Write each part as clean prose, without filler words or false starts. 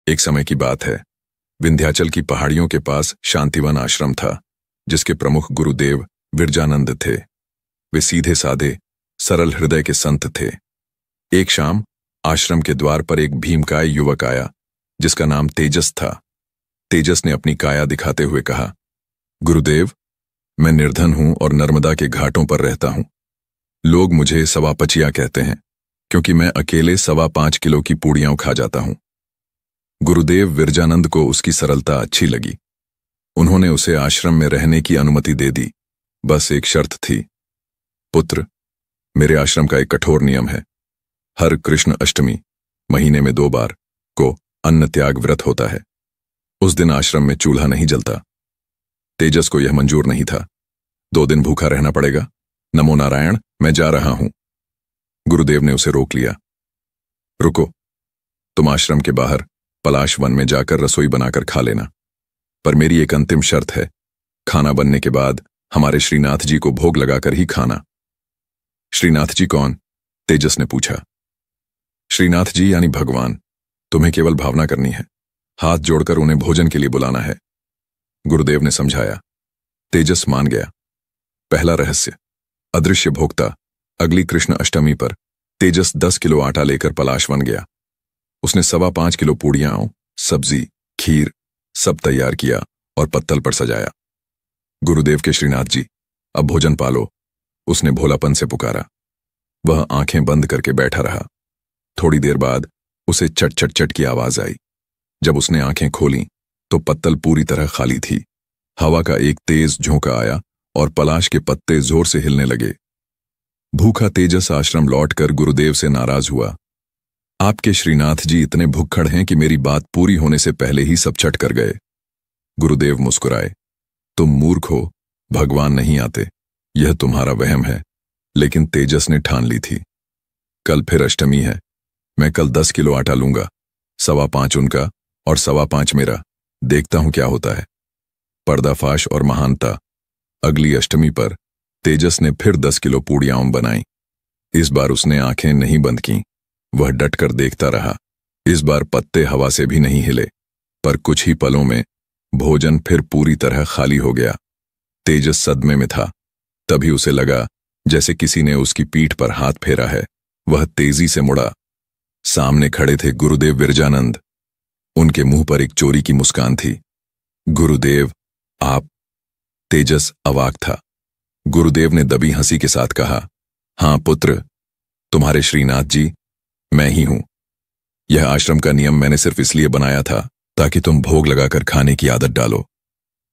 एक समय की बात है। विंध्याचल की पहाड़ियों के पास शांतिवन आश्रम था, जिसके प्रमुख गुरुदेव विरजानंद थे। वे सीधे साधे, सरल हृदय के संत थे। एक शाम आश्रम के द्वार पर एक भीमकाय युवक आया, जिसका नाम तेजस था। तेजस ने अपनी काया दिखाते हुए कहा, गुरुदेव, मैं निर्धन हूं और नर्मदा के घाटों पर रहता हूं। लोग मुझे सवापचिया कहते हैं, क्योंकि मैं अकेले 5.25 किलो की पूड़ियां खा जाता हूं। गुरुदेव विरजानंद को उसकी सरलता अच्छी लगी। उन्होंने उसे आश्रम में रहने की अनुमति दे दी। बस एक शर्त थी। पुत्र, मेरे आश्रम का एक कठोर नियम है। हर कृष्ण अष्टमी, महीने में 2 बार को अन्न त्याग व्रत होता है। उस दिन आश्रम में चूल्हा नहीं जलता। तेजस को यह मंजूर नहीं था। 2 दिन भूखा रहना पड़ेगा। नमो नारायण, मैं जा रहा हूं। गुरुदेव ने उसे रोक लिया। रुको, तुम आश्रम के बाहर पलाश वन में जाकर रसोई बनाकर खा लेना, पर मेरी एक अंतिम शर्त है। खाना बनने के बाद हमारे श्रीनाथ जी को भोग लगाकर ही खाना। श्रीनाथ जी कौन? तेजस ने पूछा। श्रीनाथ जी यानी भगवान। तुम्हें केवल भावना करनी है, हाथ जोड़कर उन्हें भोजन के लिए बुलाना है। गुरुदेव ने समझाया। तेजस मान गया। पहला रहस्य, अदृश्य भोक्ता। अगली कृष्ण अष्टमी पर तेजस 10 किलो आटा लेकर पलाश वन गया। उसने 5.25 किलो पूड़ियां, सब्जी, खीर सब तैयार किया और पत्तल पर सजाया। गुरुदेव के श्रीनाथ जी, अब भोजन पालो, उसने भोलापन से पुकारा। वह आंखें बंद करके बैठा रहा। थोड़ी देर बाद उसे चट चट चट की आवाज आई। जब उसने आंखें खोलीं तो पत्तल पूरी तरह खाली थी। हवा का एक तेज झोंका आया और पलाश के पत्ते जोर से हिलने लगे। भूखा तेजस आश्रम लौटकर गुरुदेव से नाराज हुआ। आपके श्रीनाथ जी इतने भुक्खड़ हैं कि मेरी बात पूरी होने से पहले ही सब चट कर गए। गुरुदेव मुस्कुराए। तुम मूर्ख हो, भगवान नहीं आते, यह तुम्हारा वहम है। लेकिन तेजस ने ठान ली थी। कल फिर अष्टमी है। मैं कल 10 किलो आटा लूंगा, 5.25 उनका और 5.25 मेरा। देखता हूं क्या होता है। पर्दाफाश और महानता। अगली अष्टमी पर तेजस ने फिर 10 किलो पूड़ियां बनाई। इस बार उसने आंखें नहीं बंद की। वह डटकर देखता रहा। इस बार पत्ते हवा से भी नहीं हिले, पर कुछ ही पलों में भोजन फिर पूरी तरह खाली हो गया। तेजस सदमे में था। तभी उसे लगा जैसे किसी ने उसकी पीठ पर हाथ फेरा है। वह तेजी से मुड़ा। सामने खड़े थे गुरुदेव विरजानंद। उनके मुंह पर एक चोरी की मुस्कान थी। गुरुदेव, आप? तेजस अवाक था। गुरुदेव ने दबी हंसी के साथ कहा, हां पुत्र, तुम्हारे श्रीनाथ जी मैं ही हूं। यह आश्रम का नियम मैंने सिर्फ इसलिए बनाया था ताकि तुम भोग लगाकर खाने की आदत डालो।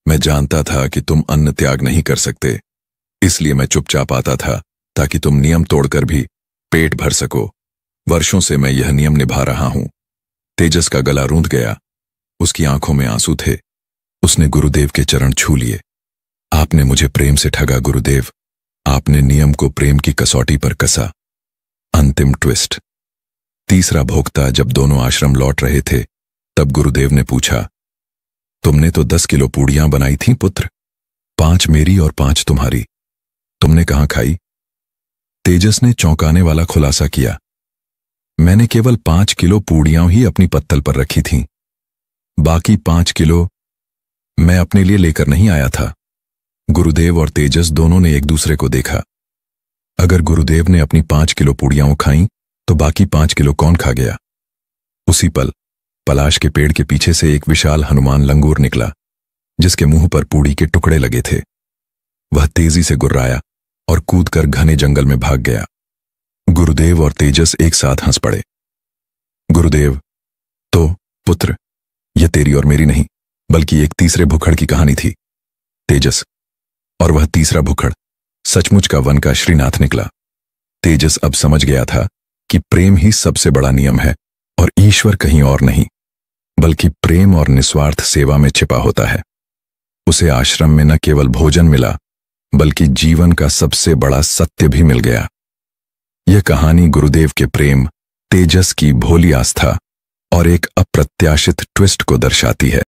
मैं जानता था कि तुम अन्न त्याग नहीं कर सकते, इसलिए मैं चुपचाप आता था ताकि तुम नियम तोड़कर भी पेट भर सको। वर्षों से मैं यह नियम निभा रहा हूं। तेजस का गला रूंध गया। उसकी आंखों में आंसू थे। उसने गुरुदेव के चरण छू लिए। आपने मुझे प्रेम से ठगा गुरुदेव। आपने नियम को प्रेम की कसौटी पर कसा। अंतिम ट्विस्ट। तीसरा भोक्ता जब दोनों आश्रम लौट रहे थे, तब गुरुदेव ने पूछा, तुमने तो 10 किलो पूड़ियां बनाई थीं पुत्र, 5 मेरी और 5 तुम्हारी। तुमने कहां खाई? तेजस ने चौंकाने वाला खुलासा किया। मैंने केवल 5 किलो पूड़ियां ही अपनी पत्तल पर रखी थीं। बाकी 5 किलो मैं अपने लिए लेकर नहीं आया था। गुरुदेव और तेजस दोनों ने एक दूसरे को देखा। अगर गुरुदेव ने अपनी 5 किलो पूड़ियां खाईं, तो बाकी 5 किलो कौन खा गया? उसी पल पलाश के पेड़ के पीछे से एक विशाल हनुमान लंगूर निकला, जिसके मुंह पर पूड़ी के टुकड़े लगे थे। वह तेजी से गुर्राया और कूदकर घने जंगल में भाग गया। गुरुदेव और तेजस एक साथ हंस पड़े। गुरुदेव, तो पुत्र, यह तेरी और मेरी नहीं, बल्कि एक तीसरे भुक्खड़ की कहानी थी। तेजस, और वह तीसरा भुक्खड़ सचमुच का वन का श्रीनाथ निकला। तेजस अब समझ गया था कि प्रेम ही सबसे बड़ा नियम है और ईश्वर कहीं और नहीं, बल्कि प्रेम और निस्वार्थ सेवा में छिपा होता है। उसे आश्रम में न केवल भोजन मिला, बल्कि जीवन का सबसे बड़ा सत्य भी मिल गया। यह कहानी गुरुदेव के प्रेम, तेजस की भोली आस्था और एक अप्रत्याशित ट्विस्ट को दर्शाती है।